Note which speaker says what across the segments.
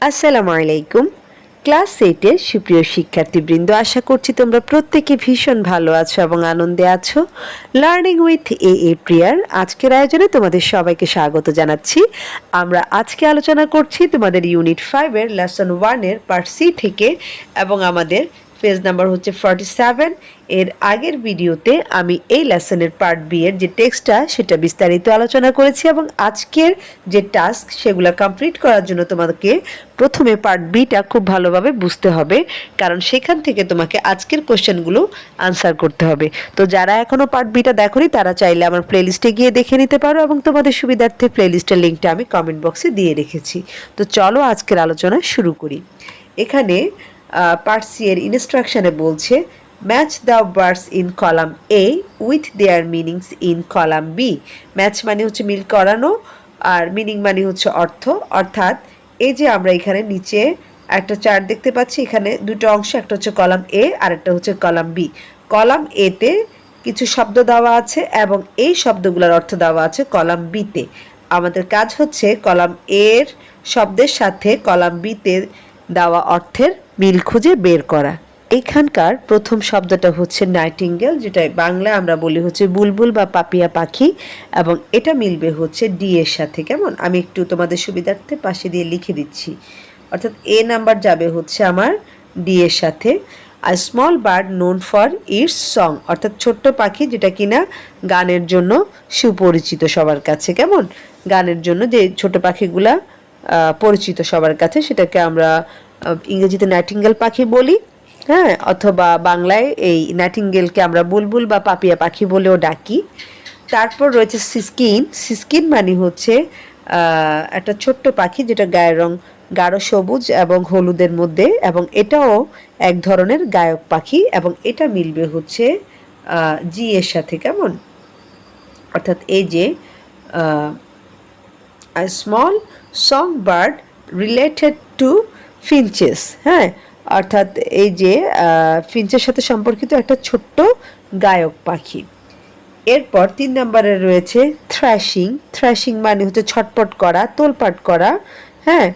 Speaker 1: আসসালামু আলাইকুম। ক্লাস 8 এর সুপ্রিয় শিক্ষার্থীবৃন্দ, আশা করছি তোমরা প্রত্যেকে ভীষণ ভালো আছো এবং আনন্দে আছো। লার্নিং উইথ এ প্রিয়ার আজকের আয়োজনে তোমাদের সবাইকে স্বাগত জানাচ্ছি। আমরা আজকে আলোচনা করছি তোমাদের ইউনিট 5 এর লেসন 1 এর পার্ট সি থেকে, এবং আমাদের পেজ নাম্বার হচ্ছে 47। এর আগের ভিডিওতে আমি এই লেসনের পার্ট বি এর যে টেক্সটটা সেটা বিস্তারিত আলোচনা করেছি, এবং আজকের যে টাস্ক সেগুলো কমপ্লিট করার জন্য তোমাকে প্রথমে পার্ট বিটা খুব ভালোভাবে বুঝতে হবে, কারণ সেখান থেকে তোমাকে আজকের কোশ্চেনগুলো আনসার করতে হবে। তো যারা এখনও পার্ট বিটা দেখোনি তারা চাইলে আমার প্লেলিস্টে গিয়ে দেখে নিতে পারো, এবং তোমাদের সুবিধার্থে প্লেলিস্টের লিঙ্কটা আমি কমেন্ট বক্সে দিয়ে রেখেছি। তো চলো আজকের আলোচনা শুরু করি। এখানে পার্ট সি এর ইনস্ট্রাকশনে বলছে match the words in column A with their meanings in column B. Match মানে হচ্ছে মিল করানো, আর মিনিং মানে হচ্ছে অর্থ। অর্থাৎ এই যে আমরা এখানে নিচে একটা চার্ট দেখতে পাচ্ছি, এখানে দুটো অংশ, একটা হচ্ছে কলাম এ আর একটা হচ্ছে কলাম বি। কলাম এতে কিছু শব্দ দেওয়া আছে এবং এই শব্দগুলোর অর্থ দেওয়া আছে কলাম বিতে। আমাদের কাজ হচ্ছে কলাম এর শব্দের সাথে কলাম বিতে দেওয়া অর্থের মিল খুঁজে বের করা। এখানকার প্রথম শব্দটা হচ্ছে নাইটিঙ্গেল, যেটা বাংলা আমরা বলি হচ্ছে বুলবুল বা পাপিয়া পাখি, এবং এটা মিলবে হচ্ছে ডি এর সাথে। কেমন, আমি একটু তোমাদের সুবিধার্থে পাশে দিয়ে লিখে দিচ্ছি। অর্থাৎ এ নাম্বার যাবে হচ্ছে আমার ডি এর সাথে। A small bird known for its song, অর্থাৎ ছোট্ট পাখি যেটা কিনা গানের জন্য সুপরিচিত সবার কাছে। কেমন, গানের জন্য যে ছোট পাখিগুলা পরিচিত সবার কাছে, সেটাকে আমরা ইংরেজিতে নাইটিঙ্গেল পাখি বলি, হ্যাঁ, অথবা বাংলায় এই নাইটিঙ্গেলকে আমরা বুলবুল বা পাপিয়া পাখি বলেও ডাকি। তারপর রয়েছে সিস্কিন। সিস্কিন মানে হচ্ছে একটা ছোট্ট পাখি যেটা গায়ের রং গাঢ় সবুজ এবং হলুদের মধ্যে, এবং এটাও এক ধরনের গায়ক পাখি, এবং এটা মিলবে হচ্ছে জি এর সাথে। কেমন, অর্থাৎ এই যে a small song bird related to finches, হ্যাঁ, অর্থাৎ এই যে ফিঞ্চের সাথে সম্পর্কিত একটা ছোট্ট গায়ক পাখি। এরপর 3 নম্বরে রয়েছে থ্র্যাশিং। থ্র্যাশিং মানে হচ্ছে ছটপট করা, তোলপাট করা, হ্যাঁ,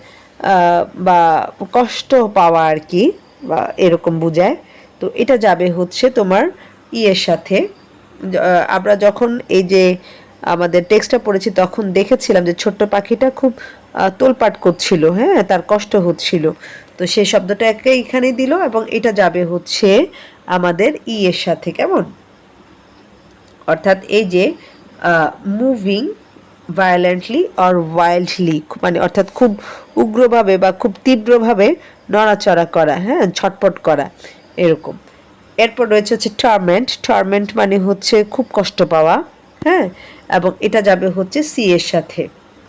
Speaker 1: বা কষ্ট পাওয়া আর কি, বা এরকম বোঝায়। তো এটা যাবে হচ্ছে তোমার ইয়ের সাথে। আমরা যখন এই যে আমাদের টেক্সটটা পড়েছি তখন দেখেছিলাম যে ছোট্ট পাখিটা খুব তোলপাট করছিল, হ্যাঁ, তার কষ্ট হচ্ছিল। তো সেই শব্দটাকে এখানে দিল, এবং এটা যাবে হচ্ছে আমাদের ই এর সাথে। কেমন, অর্থাৎ এই যে মুভিং ভায়োলেন্টলি অর ওয়াইল্ডলি, মানে অর্থাৎ খুব উগ্রভাবে বা খুব তীব্রভাবে নড়াচড়া করা, হ্যাঁ, ছটপট করা, এরকম। এরপর রয়েছে হচ্ছে টর্মেন্ট। টর্মেন্ট মানে হচ্ছে খুব কষ্ট পাওয়া, হ্যাঁ, এবং এটা যাবে হচ্ছে সি এর সাথে।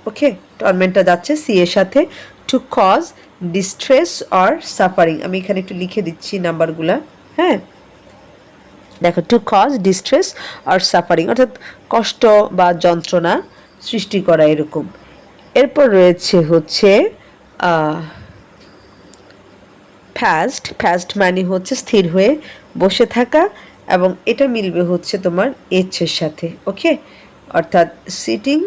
Speaker 1: ওকে, টর্মেন্টটা যাচ্ছে সি এর সাথে। To cause distress or suffering, আমি এখানে একটু লিখে দিচ্ছি নাম্বারগুলা, হ্যাঁ, দেখো, টু কজ ডিস্ট্রেস আর সাফারিং, অর্থাৎ কষ্ট বা যন্ত্রণা সৃষ্টি করা, এরকম। এরপর রয়েছে হচ্ছে ফাস্ট। ফাস্ট মানে হচ্ছে স্থির হয়ে বসে থাকা, এবং এটা মিলবে হচ্ছে তোমার এইচ এর সাথে। ওকে, অর্থাৎ সিটিং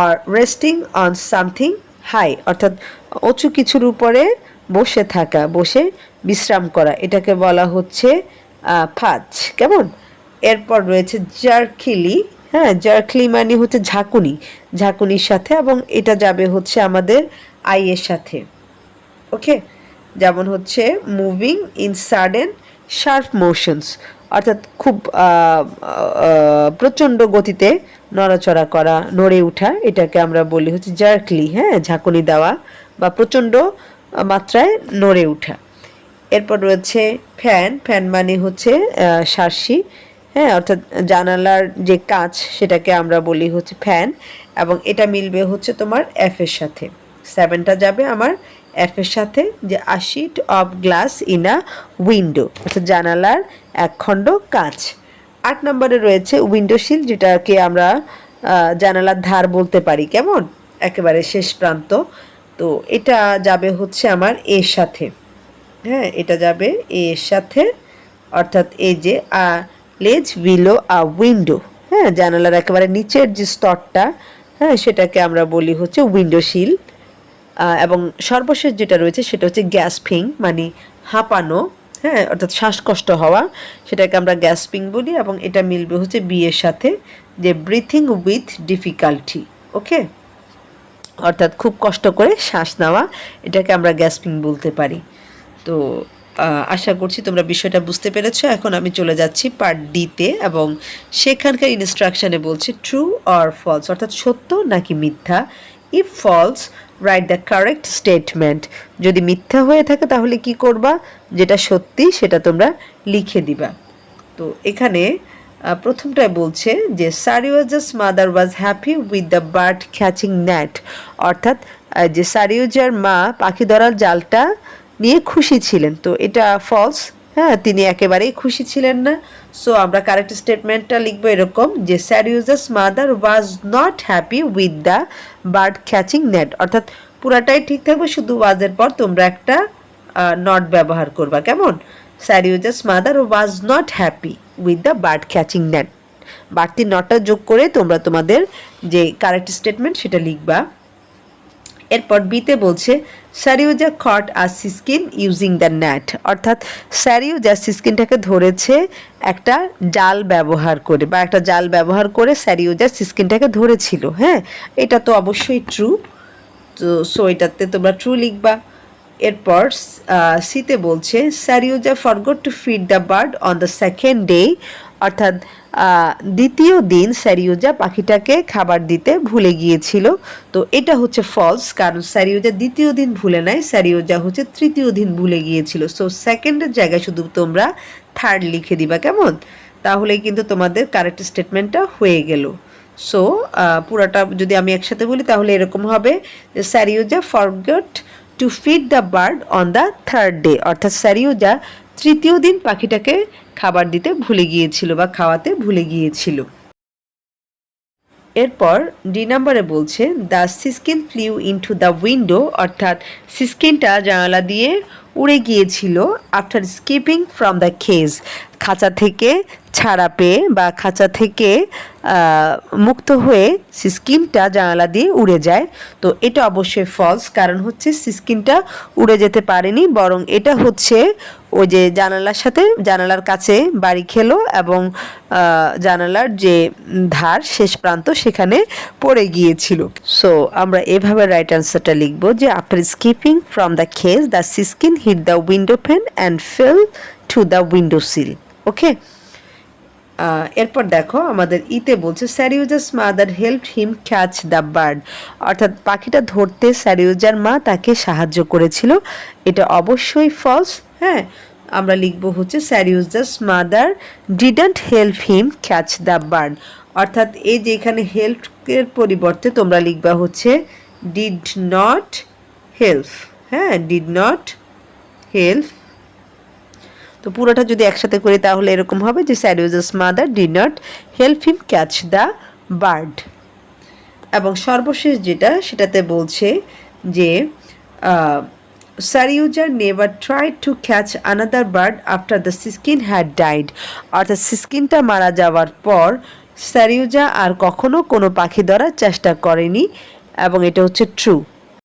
Speaker 1: আর রেস্টিং অন সামথিং হাই, অর্থাৎ উঁচু কিছুর উপরে বসে থাকা, বসে বিশ্রাম করা, এটাকে বলা হচ্ছে ফাজ। কেমন, এরপর রয়েছে জার্কিলি। হ্যাঁ, জার্কলি মানে হচ্ছে ঝাঁকুনি, ঝাঁকুনির সাথে, এবং এটা যাবে হচ্ছে আমাদের আই এর সাথে। ওকে, যেমন হচ্ছে moving in sudden sharp motions, অর্থাৎ খুব প্রচণ্ড গতিতে নড়াচড়া করা, নড়ে ওঠা, এটাকে আমরা বলি হচ্ছে জার্কলি, হ্যাঁ, ঝাঁকুনি দেওয়া বা প্রচণ্ড মাত্রায় নড়ে ওঠা। এরপর রয়েছে ফ্যান। ফ্যান মানে হচ্ছে শার্সি, হ্যাঁ, অর্থাৎ জানালার যে কাঁচ সেটাকে আমরা বলি হচ্ছে ফ্যান, এবং এটা মিলবে হচ্ছে তোমার এফ এর সাথে। 7টা যাবে আমার এফ এর সাথে, যে a sheet of glass in a window, অর্থাৎ জানালার এক খণ্ড কাঁচ। 8 নম্বরে রয়েছে উইন্ডোশিল, যেটাকে আমরা জানালার ধার বলতে পারি। কেমন, একেবারে শেষ প্রান্ত। তো এটা যাবে হচ্ছে আমার এর সাথে, হ্যাঁ, এটা যাবে এর সাথে, অর্থাৎ এই যে লেজ বিলো আ উইন্ডো, হ্যাঁ, জানালার একেবারে নিচের যে স্তরটা, হ্যাঁ, সেটাকে আমরা বলি হচ্ছে উইন্ডোশিল। এবং সর্বশেষ যেটা রয়েছে সেটা হচ্ছে গ্যাসপিং, মানে হাঁপানো, হ্যাঁ, অর্থাৎ শ্বাসকষ্ট হওয়া, সেটাকে আমরা গ্যাসপিং বলি। এবং এটা মিলবে হচ্ছে বি এর সাথে, যে ব্রিথিং উইথ ডিফিকাল্টি। ওকে, অর্থাৎ খুব কষ্ট করে শ্বাস নেওয়া, এটাকে আমরা গ্যাসপিং বলতে পারি। তো আশা করছি তোমরা বিষয়টা বুঝতে পেরেছো। এখন আমি চলে যাচ্ছি পার্ট ডিতে, এবং সেখানকার ইনস্ট্রাকশানে বলছে ট্রু অর ফলস, অর্থাৎ সত্য নাকি মিথ্যা। If false write the correct statement, যদি মিথ্যা হয়ে থাকে তাহলে কি করবা, যেটা সত্যি সেটা তোমরা লিখে দিবা। তো এখানে প্রথমটায় বলছে যে Seryozha's mother was happy with the bird catching net, অর্থাৎ যে সারিওজার মা পাখি ধরার জালটা নিয়ে খুশি ছিলেন। তো এটা ফলস, হ্যাঁ, তিনি একেবারেই খুশি ছিলেন না। সো আমরা কারেক্ট স্টেটমেন্টটা লিখবো এরকম, যে Seryozha's mother was not happy with the bird catching net, অর্থাৎ পুরাটাই ঠিক থাকবে, শুধু ওয়াজের পর তোমরা একটা নট ব্যবহার করবা। কেমন, Seryozha's mother was not happy with the bird catching net, বাড়তি নটটা যোগ করে তোমরা তোমাদের যে কারেক্ট স্টেটমেন্ট সেটা লিখবা। এরপর বিতে বলছে সারিওজা কট আ সিস্কিন ইউজিং দ্য নেট, অর্থাৎ সারিওজা সিস্কিনটাকে ধরেছে একটা জাল ব্যবহার করে, বা একটা জাল ব্যবহার করে সারিওজা সিস্কিনটাকে ধরেছিল। হ্যাঁ, এটা তো অবশ্যই ট্রু। তো সো এটাতে তোমরা ট্রু লিখবা। এরপর সিতে বলছে Seryozha forgot to feed the bird on the second day, অর্থাৎ দ্বিতীয় দিন সারিওজা পাখিটাকে খাবার দিতে ভুলে গিয়েছিল। তো এটা হচ্ছে ফলস, কারণ সারিওজা দ্বিতীয় দিন ভুলে নাই, সারিওজা হচ্ছে তৃতীয় দিন ভুলে গিয়েছিল। সো সেকেন্ডের জায়গায় শুধু তোমরা থার্ড লিখে দিবা। কেমন, তাহলে কিন্তু তোমাদের কারেক্ট স্টেটমেন্টটা হয়ে গেল। সো পুরাটা যদি আমি একসাথে বলি তাহলে এরকম হবে, Seryozha forgot to feed the bird on the third day, অর্থাৎ সারিওজা তৃতীয় দিন পাখিটাকে খাবার দিতে ভুলে গিয়েছিল বা খাওয়াতে ভুলে গিয়েছিল। এরপর ডি নাম্বারে বলছে the siskin flew into the window, অর্থাৎ সিস্কিনটা জানালা দিয়ে উড়ে গিয়েছিল after skipping from the cage, খাঁচা থেকে ছাড়া পেয়ে বা খাঁচা থেকে মুক্ত হয়ে সিস্কিনটা জানালা দিয়ে উড়ে যায়। তো এটা অবশ্যই ফলস, কারণ হচ্ছে সিস্কিনটা উড়ে যেতে পারেনি, বরং এটা হচ্ছে ওই যে জানালার কাছে বাড়ি খেলো এবং জানালার যে ধার শেষ প্রান্ত সেখানে পড়ে গিয়েছিল। সো আমরা এভাবে রাইট অ্যান্সারটা লিখবো, যে after skipping from the cage the siskin hit the window pane and fell to the window sill. Okay, এরপর দেখো আমাদের ইতে বলছে Seryozha's mother help him catch the bird, অর্থাৎ পাখিটা ধরতে সারিওজার মা তাকে সাহায্য করেছিল। এটা অবশ্যই ফলস। হ্যাঁ, আমরা লিখবো হচ্ছে Seryozha's mother didn't help him catch the bird, অর্থাৎ এই যে এখানে হেল্পের পরিবর্তে তোমরা লিখবা হচ্ছে ডিড নট হেল্প। হ্যাঁ, ডিড নট হেল্প। তো পুরোটা যদি একসাথে করি তাহলে এরকম হবে, যে Seryozha's mother did not help him catch the bird. এবং সর্বশেষ যেটা সেটাতে বলছে যে Seryozha never tried to catch another bird after the siskin had died, অর্থাৎ সিস্কিনটা মারা যাওয়ার পর সারিওজা আর কখনো কোনো পাখি ধরার চেষ্টা করেনি, এবং এটা হচ্ছে ট্রু।